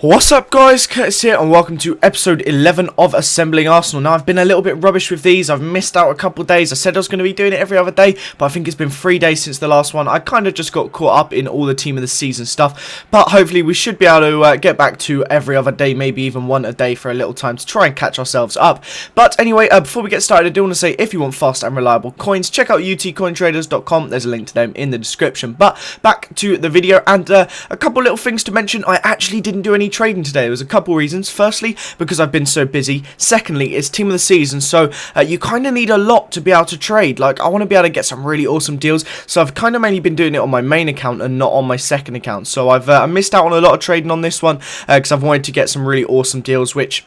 What's up guys, Curtis here and welcome to episode 11 of Assembling Arsenal. Now I've been a little bit rubbish with these, I've missed out a couple of days. I said I was going to be doing it every other day, but I think it's been 3 days since the last one. I kind of just got caught up in all the team of the season stuff, but hopefully we should be able to get back to every other day, maybe even one a day for a little time to try and catch ourselves up. But anyway, before we get started, I do want to say if you want fast and reliable coins, check out utcointraders.com, there's a link to them in the description. But back to the video and a couple little things to mention. I actually didn't do any trading today. There was a couple reasons. Firstly, because I've been so busy. Secondly, it's team of the season, so you kind of need a lot to be able to trade. Like, I want to be able to get some really awesome deals, so I've kind of mainly been doing it on my main account and not on my second account. So I've missed out on a lot of trading on this one because I've wanted to get some really awesome deals, which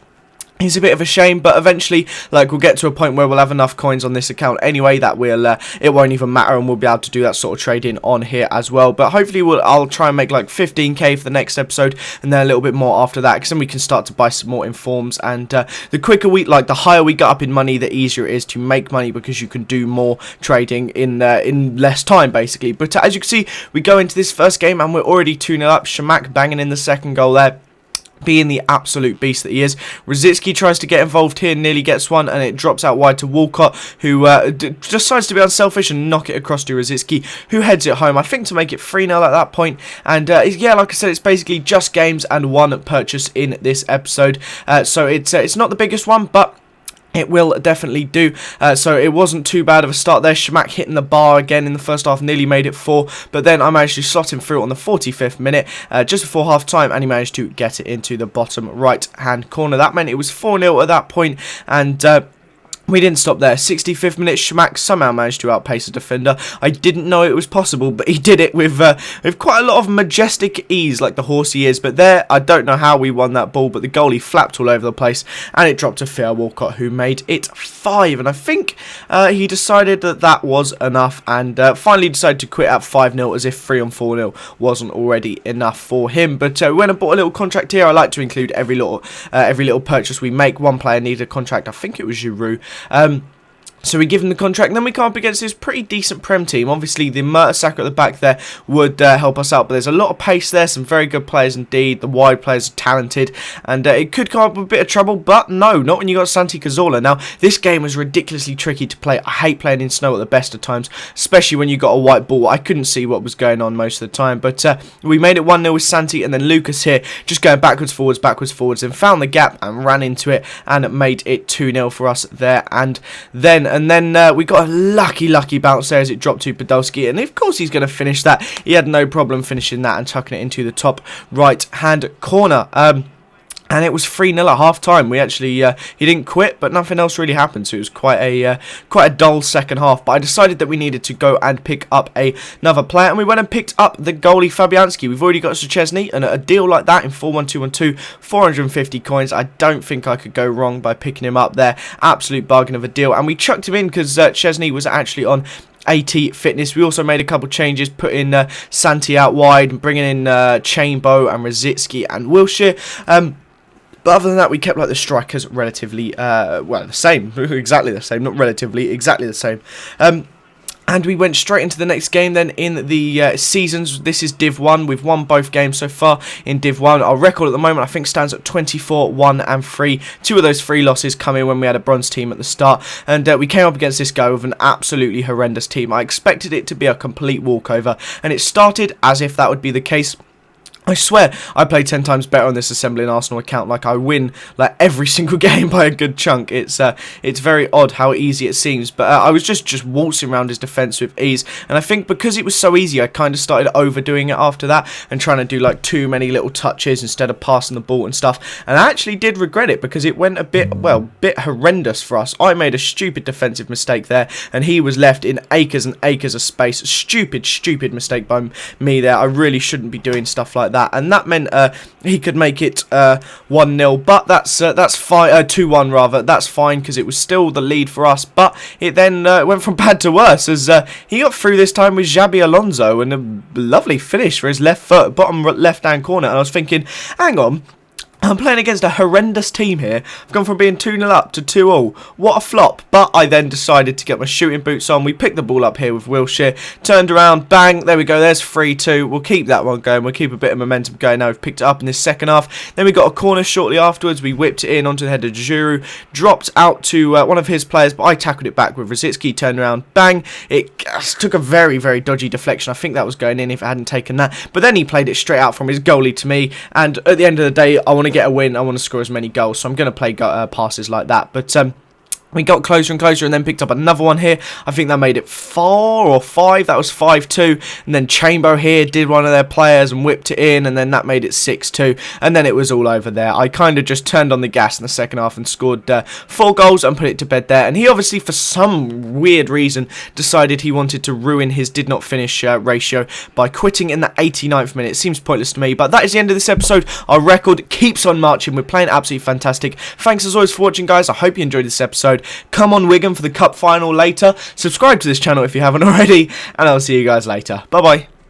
it's a bit of a shame, but eventually, like, we'll get to a point where we'll have enough coins on this account anyway that it won't even matter, and we'll be able to do that sort of trading on here as well. But hopefully, I'll try and make like 15k for the next episode, and then a little bit more after that, because then we can start to buy some more informs. And the quicker the higher we get up in money, the easier it is to make money because you can do more trading in less time, basically. But as you can see, we go into this first game and we're already 2-0 up. Shamak banging in the second goal there, being the absolute beast that he is. Rosicki tries to get involved here, nearly gets one, and it drops out wide to Walcott, who decides to be unselfish and knock it across to Rosicki, who heads it home, I think, to make it 3-0 at that point. And yeah, like I said, it's basically just games and one purchase in this episode, so it's not the biggest one, but it will definitely do. So it wasn't too bad of a start there. Shamak hitting the bar again in the first half, nearly made it 4, but then I managed to slot him through on the 45th minute, just before half time, and he managed to get it into the bottom right hand corner. That meant it was 4-0 at that point, and we didn't stop there. 65th minute, Shamak somehow managed to outpace a defender. I didn't know it was possible, but he did it with quite a lot of majestic ease, like the horse he is. But there, I don't know how we won that ball, but the goalie flapped all over the place, and it dropped to Theo Walcott, who made it 5. And I think he decided that was enough, and finally decided to quit at 5-0, as if 3 and 4-0 wasn't already enough for him. But when I bought a little contract here, I like to include every little purchase we make. One player needed a contract. I think it was Giroud. So we give him the contract, and then we come up against this pretty decent Prem team. Obviously, the Mertesacker at the back there would help us out, but there's a lot of pace there, some very good players indeed. The wide players are talented, and it could come up with a bit of trouble, but no, not when you got Santi Cazorla. Now, this game was ridiculously tricky to play. I hate playing in snow at the best of times, especially when you got a white ball. I couldn't see what was going on most of the time, but we made it 1-0 with Santi, and then Lucas here just going backwards, forwards, and found the gap and ran into it, and made it 2-0 for us there. And then we got a lucky bounce there as it dropped to Podolski, and of course he's going to finish that. He had no problem finishing that and tucking it into the top right hand corner. And it was 3-0 at half time. We actually he didn't quit, but nothing else really happened, so it was quite a dull second half. But I decided that we needed to go and pick up another player, and we went and picked up the goalie Fabianski. We've already got Szczesny, and a deal like that in 4-1-2-1-2, 450 coins. I don't think I could go wrong by picking him up there. Absolute bargain of a deal, and we chucked him in because Szczesny was actually on 80 fitness. We also made a couple changes, putting Santi out wide and bringing in Chainbow and Rosicki and Wilshere. But other than that, we kept like the strikers relatively, well, the same, exactly the same, not relatively, exactly the same. And we went straight into the next game then in the seasons. This is Div 1. We've won both games so far in Div 1. Our record at the moment, I think, stands at 24, 1 and 3. 2 of those 3 losses come in when we had a bronze team at the start. And we came up against this guy with an absolutely horrendous team. I expected it to be a complete walkover, and it started as if that would be the case. I swear, I play 10 times better on this Assembling Arsenal account. Like, I win like every single game by a good chunk. It's very odd how easy it seems. But I was just waltzing around his defence with ease. And I think because it was so easy, I kind of started overdoing it after that and trying to do like too many little touches instead of passing the ball and stuff. And I actually did regret it because it went a bit horrendous for us. I made a stupid defensive mistake there, and he was left in acres and acres of space. Stupid mistake by me there. I really shouldn't be doing stuff like that. And that meant he could make it 1-0, but that's fine. 2-1 rather. That's fine because it was still the lead for us. But it then went from bad to worse as he got through this time with Xabi Alonso, and a lovely finish for his left foot, bottom left hand corner. And I was thinking, hang on, I'm playing against a horrendous team here. I've gone from being 2-0 up to 2-all. What a flop. But I then decided to get my shooting boots on. We picked the ball up here with Wilshere. Turned around. Bang. There we go. There's 3-2. We'll keep that one going. We'll keep a bit of momentum going now. We've picked it up in this second half. Then we got a corner shortly afterwards. We whipped it in onto the head of Giroud. Dropped out to one of his players. But I tackled it back with Rosicki. Turned around. Bang. It took a very, very dodgy deflection. I think that was going in if it hadn't taken that. But then he played it straight out from his goalie to me. And at the end of the day, I want to get a win. I want to score as many goals, so I'm going to play passes like that. But we got closer and closer and then picked up another one here. I think that made it 4 or 5. That was 5-2. And then Chamber here did one of their players and whipped it in. And then that made it 6-2. And then it was all over there. I kind of just turned on the gas in the second half and scored 4 goals and put it to bed there. And he obviously, for some weird reason, decided he wanted to ruin his did not finish ratio by quitting in the 89th minute. It seems pointless to me. But that is the end of this episode. Our record keeps on marching. We're playing absolutely fantastic. Thanks as always for watching, guys. I hope you enjoyed this episode. Come on, Wigan, for the cup final later. Subscribe to this channel if you haven't already, and I'll see you guys later. Bye-bye.